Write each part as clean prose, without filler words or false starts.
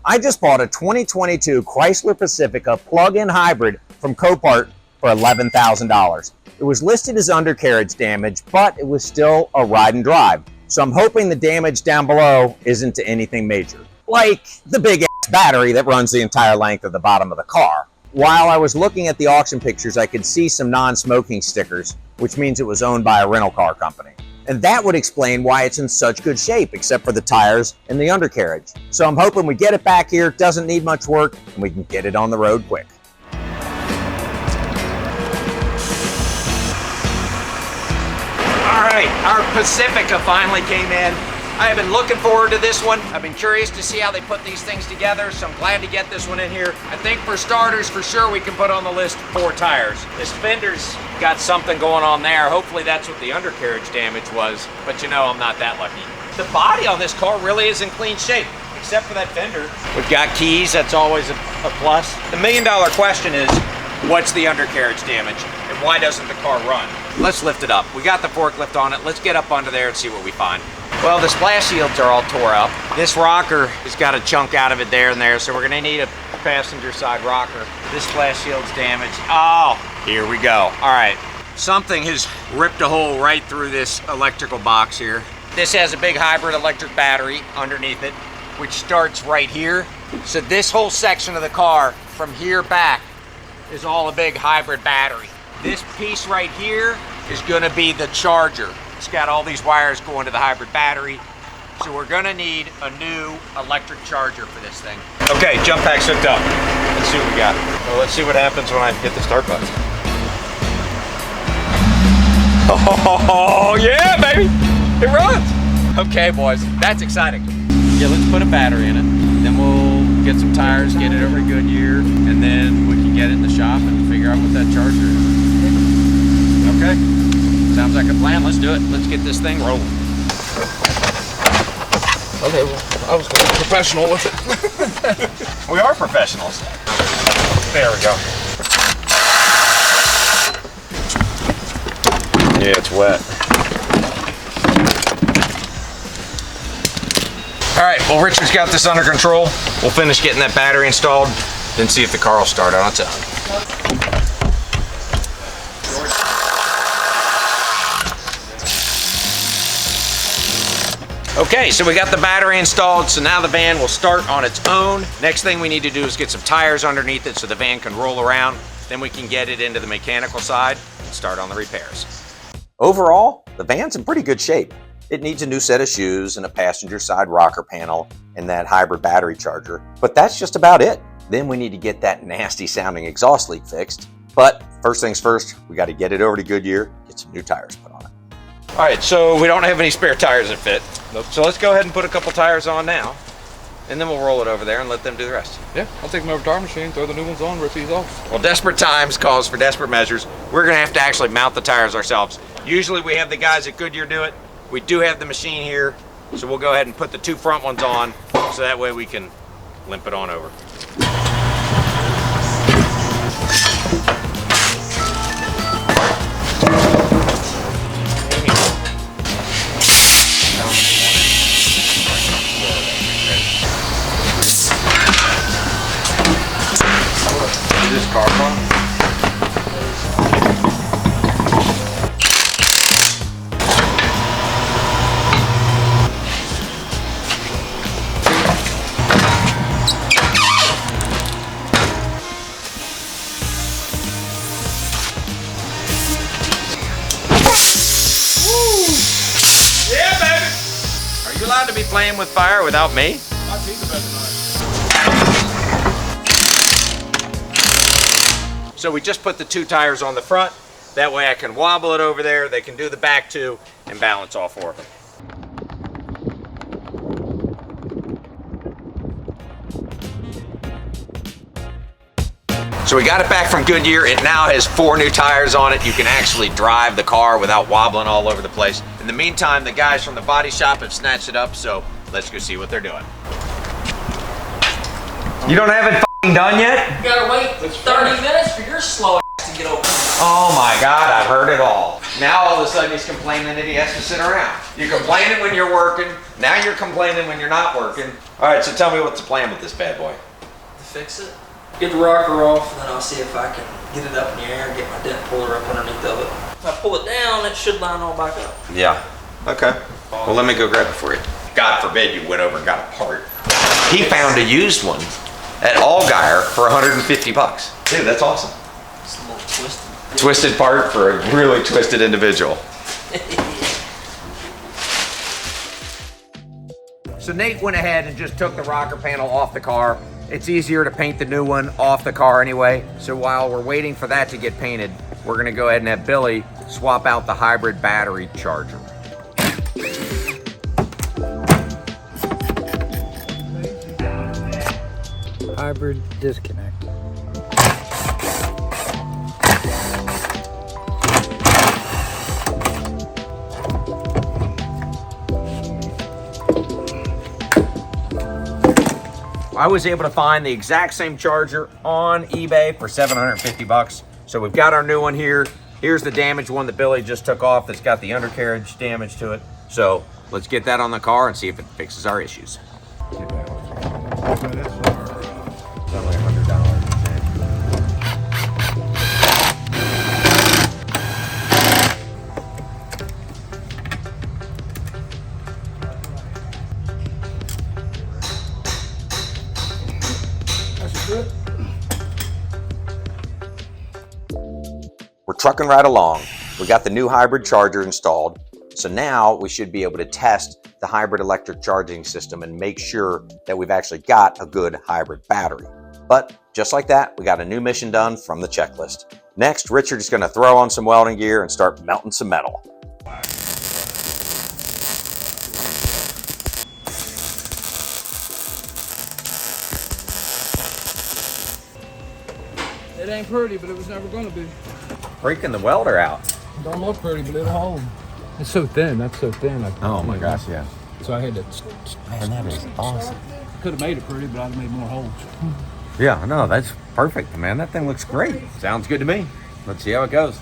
I just bought a 2022 Chrysler Pacifica plug-in hybrid from Copart for $11,000. It was listed as undercarriage damage, but it was still a ride and drive. So I'm hoping the damage down below isn't to anything major, like the big ass battery that runs the entire length of the bottom of the car. While I was looking at the auction pictures, I could see some non-smoking stickers, which means it was owned by a rental car company. And that would explain why it's in such good shape, except for the tires and the undercarriage. So I'm hoping we get it back here, doesn't need much work, and we can get it on the road quick. All right, our Pacifica finally came in. I have been looking forward to this one. I've been curious to see how they put these things together, so I'm glad to get this one in here. I think for starters, for sure, we can put on the list 4 tires. This fender's got something going on there. Hopefully that's what the undercarriage damage was, but you know I'm not that lucky. The body on this car really is in clean shape, except for that fender. We've got keys, that's always a plus. The million-dollar question is, what's the undercarriage damage, and why doesn't the car run? Let's lift it up. We got the forklift on it. Let's get up under there and see what we find. Well, the splash shields are all tore up. This rocker has got a chunk out of it there and there, so we're gonna need a passenger side rocker. This splash shield's damaged. Oh, here we go. All right, something has ripped a hole right through this electrical box here. This has a big hybrid electric battery underneath it, which starts right here. So this whole section of the car, from here back, is all a big hybrid battery. This piece right here is gonna be the charger. It's got all these wires going to the hybrid battery. So we're gonna need a new electric charger for this thing. Okay, jump pack's hooked up. Let's see what we got. Well, let's see what happens when I hit the start button. Oh, yeah, baby, it runs. Okay, boys, that's exciting. Yeah, let's put a battery in it. Then we'll get some tires, get it over to Goodyear, and then we can get it in the shop and figure out what that charger is. Okay. Sounds like a plan. Let's do it. Let's get this thing rolling. Okay, well, I was going professional with it. We are professionals. There we go. Yeah, it's wet. All right, well, Richard's got this under control. We'll finish getting that battery installed, then see if the car will start on its own. Okay, so we got the battery installed, so now the van will start on its own. Next thing we need to do is get some tires underneath it so the van can roll around. Then we can get it into the mechanical side and start on the repairs. Overall, the van's in pretty good shape. It needs a new set of shoes and a passenger side rocker panel and that hybrid battery charger, but that's just about it. Then we need to get that nasty sounding exhaust leak fixed. But first things first, we got to get it over to Goodyear, get some new tires put on it. All right, so we don't have any spare tires that fit. Nope. So let's go ahead and put a couple tires on now, and then we'll roll it over there and let them do the rest. Yeah, I'll take them over to our machine, throw the new ones on, rip these off. Well, desperate times calls for desperate measures. We're gonna have to actually mount the tires ourselves. Usually we have the guys at Goodyear do it. We do have the machine here, so we'll go ahead and put the 2 front ones on, so that way we can limp it on over. Is this car fun? Yeah, baby! Are you allowed to be playing with fire without me? My teeth are better than mine. So we just put the 2 tires on the front. That way I can wobble it over there. They can do the back 2 and balance all 4 of them. So we got it back from Goodyear. It now has 4 new tires on it. You can actually drive the car without wobbling all over the place. In the meantime, the guys from the body shop have snatched it up, so let's go see what they're doing. You don't have it done yet? You gotta wait 30 minutes for your slow ass to get open. Oh my God, I've heard it all. Now all of a sudden he's complaining that he has to sit around. You're complaining when you're working. Now you're complaining when you're not working. All right, so tell me what's the plan with this bad boy. To fix it, get the rocker off, and then I'll see if I can get it up in the air and get my dent puller up underneath of it. If I pull it down, it should line all back up. Yeah, okay. Well, let me go grab it for you. God forbid you went over and got a part. He found a used one at Allgaier for 150 bucks. Dude, that's awesome. It's a little twisted. Twisted part for a really twisted individual. So Nate went ahead and just took the rocker panel off the car. It's easier to paint the new one off the car anyway. So while we're waiting for that to get painted, we're gonna go ahead and have Billy swap out the hybrid battery charger. Hybrid disconnect. I was able to find the exact same charger on eBay for 750 bucks. So we've got our new one here. Here's the damaged one that Billy just took off that's got the undercarriage damage to it. So let's get that on the car and see if it fixes our issues. We're trucking right along. We got the new hybrid charger installed. So now we should be able to test the hybrid electric charging system and make sure that we've actually got a good hybrid battery. But just like that, we got a new mission done from the checklist. Next, Richard is going to throw on some welding gear and start melting some metal. It ain't pretty, but it was never gonna be. Freaking the welder out. It don't look pretty, but it'll hold. It's so thin. That's so thin. Oh my gosh, yeah. So I had to. Man, that is awesome. Could have made it pretty, but I'd have made more holes. Yeah, no, that's perfect, man. That thing looks great. Sounds good to me. Let's see how it goes.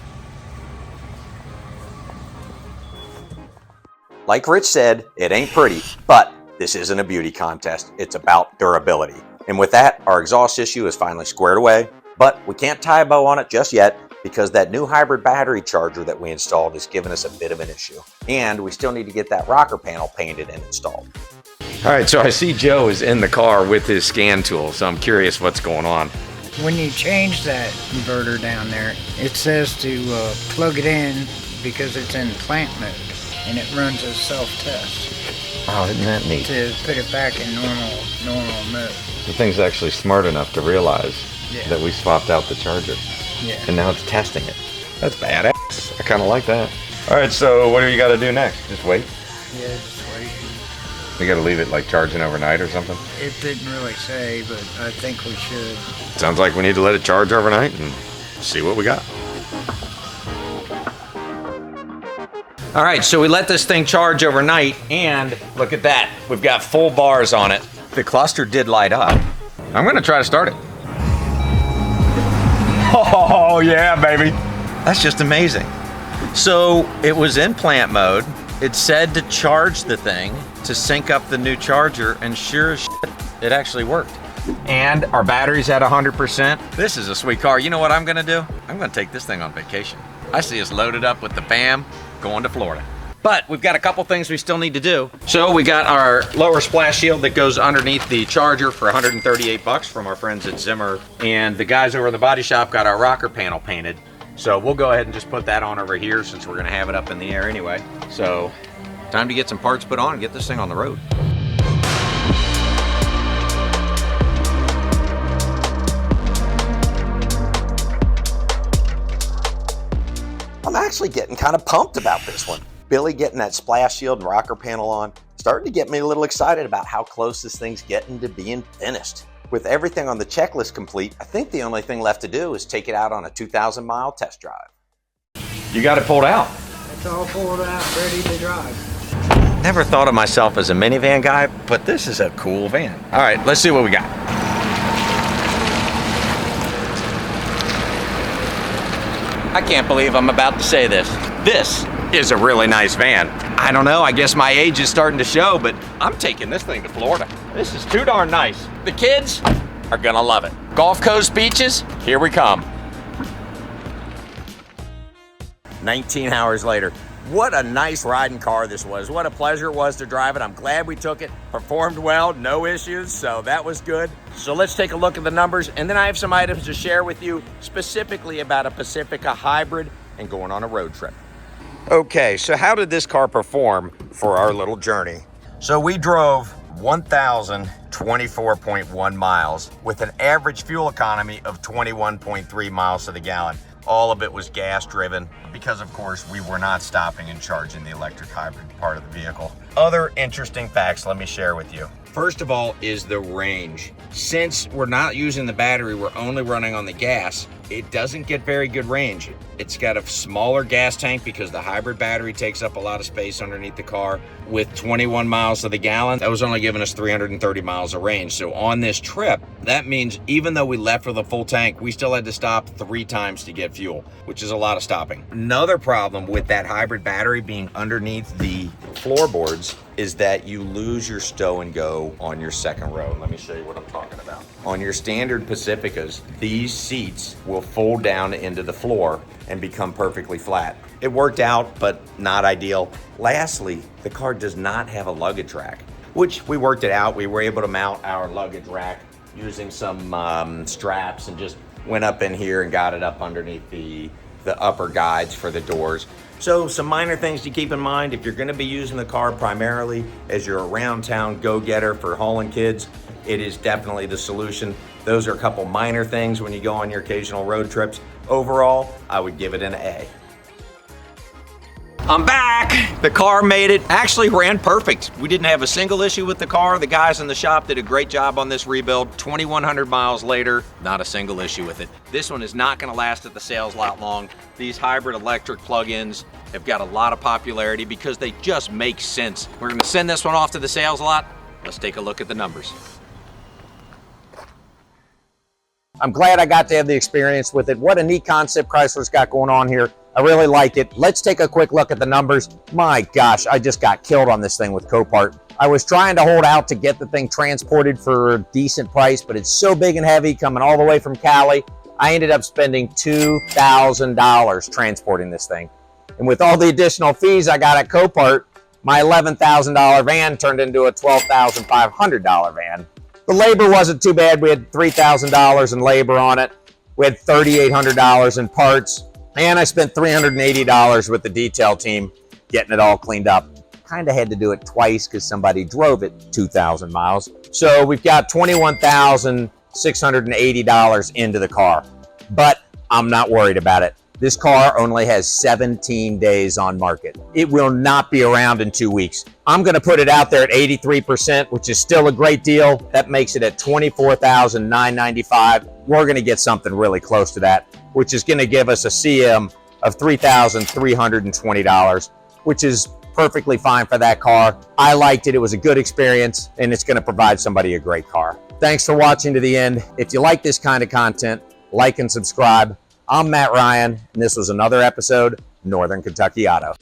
Like Rich said, it ain't pretty, but this isn't a beauty contest. It's about durability. And with that, our exhaust issue is finally squared away, but we can't tie a bow on it just yet because that new hybrid battery charger that we installed has given us a bit of an issue. And we still need to get that rocker panel painted and installed. All right, so I see Joe is in the car with his scan tool, so I'm curious what's going on. When you change that inverter down there, it says to plug it in because it's in plant mode, and it runs a self-test Oh, isn't that neat? to put it back in normal mode. The thing's actually smart enough to realize Yeah. that we swapped out the charger, Yeah. and now it's testing it. That's badass. I kind of like that. All right, so what do you got to do next? Just wait? Yeah, just wait. We got to leave it like charging overnight or something? It didn't really say, but I think we should. Sounds like we need to let it charge overnight and see what we got. All right, so we let this thing charge overnight, and look at that. We've got full bars on it. The cluster did light up. I'm gonna try to start it. Oh yeah, baby. That's just amazing. So it was in plant mode. It said to charge the thing to sync up the new charger, and sure as shit, it actually worked. And our battery's at 100%. This is a sweet car. You know what I'm gonna do? I'm gonna take this thing on vacation. I see us loaded up with the BAM going to Florida. But we've got a couple things we still need to do. So we got our lower splash shield that goes underneath the charger for 138 bucks from our friends at Zimmer. And the guys over in the body shop got our rocker panel painted. So we'll go ahead and just put that on over here since we're gonna have it up in the air anyway. So time to get some parts put on and get this thing on the road. I'm actually getting kind of pumped about this one. Billy getting that splash shield and rocker panel on, starting to get me a little excited about how close this thing's getting to being finished. With everything on the checklist complete, I think the only thing left to do is take it out on a 2,000-mile test drive. You got it pulled out. It's all pulled out, ready to drive. Never thought of myself as a minivan guy, but this is a cool van. All right, let's see what we got. I can't believe I'm about to say this. This is a really nice van. I don't know, I guess my age is starting to show, but I'm taking this thing to Florida. This is too darn nice. The kids are gonna love it. Gulf Coast beaches, here we come. 19 hours later. What a nice riding car this was. What a pleasure it was to drive it. I'm glad we took it. Performed well, no issues, so that was good. So let's take a look at the numbers, and then I have some items to share with you specifically about a Pacifica Hybrid and going on a road trip. Okay, so how did this car perform for our little journey? So we drove 1,024.1 miles with an average fuel economy of 21.3 miles to the gallon. All of it was gas driven because, of course, we were not stopping and charging the electric hybrid part of the vehicle. Other interesting facts let me share with you. First of all is the range. Since we're not using the battery, we're only running on the gas, it doesn't get very good range. It's got a smaller gas tank because the hybrid battery takes up a lot of space underneath the car. With 21 miles to the gallon, that was only giving us 330 miles of range. So on this trip, that means even though we left with a full tank, we still had to stop 3 times to get fuel, which is a lot of stopping. Another problem with that hybrid battery being underneath the floorboards is that you lose your stow and go on your second row. Let me show you what I'm talking about. On your standard Pacificas, these seats will fold down into the floor and become perfectly flat. It worked out, but not ideal. Lastly, the car does not have a luggage rack, which we worked it out. We were able to mount our luggage rack using some straps and just went up in here and got it up underneath the upper guides for the doors. So some minor things to keep in mind if you're gonna be using the car primarily as your around town go-getter for hauling kids, it is definitely the solution. Those are a couple minor things when you go on your occasional road trips. Overall, I would give it an A. I'm back. The car made it. Actually ran perfect. We didn't have a single issue with the car. The guys in the shop did a great job on this rebuild. 2,100 miles later, not a single issue with it. This one is not gonna last at the sales lot long. These hybrid electric plug-ins have got a lot of popularity because they just make sense. We're gonna send this one off to the sales lot. Let's take a look at the numbers. I'm glad I got to have the experience with it. What a neat concept Chrysler's got going on here. I really like it. Let's take a quick look at the numbers. My gosh, I just got killed on this thing with Copart. I was trying to hold out to get the thing transported for a decent price, but it's so big and heavy coming all the way from Cali. I ended up spending $2,000 transporting this thing. And with all the additional fees I got at Copart, my $11,000 van turned into a $12,500 van. The labor wasn't too bad. We had $3,000 in labor on it. We had $3,800 in parts. And I spent $380 with the detail team getting it all cleaned up. Kind of had to do it twice because somebody drove it 2,000 miles. So we've got $21,680 into the car. But I'm not worried about it. This car only has 17 days on market. It will not be around in 2 weeks. I'm gonna put it out there at 83%, which is still a great deal. That makes it at $24,995. We're gonna get something really close to that, which is gonna give us a CM of $3,320, which is perfectly fine for that car. I liked it, it was a good experience, and it's gonna provide somebody a great car. Thanks for watching to the end. If you like this kind of content, like and subscribe. I'm Matt Ryan, and this was another episode of Northern Kentucky Auto.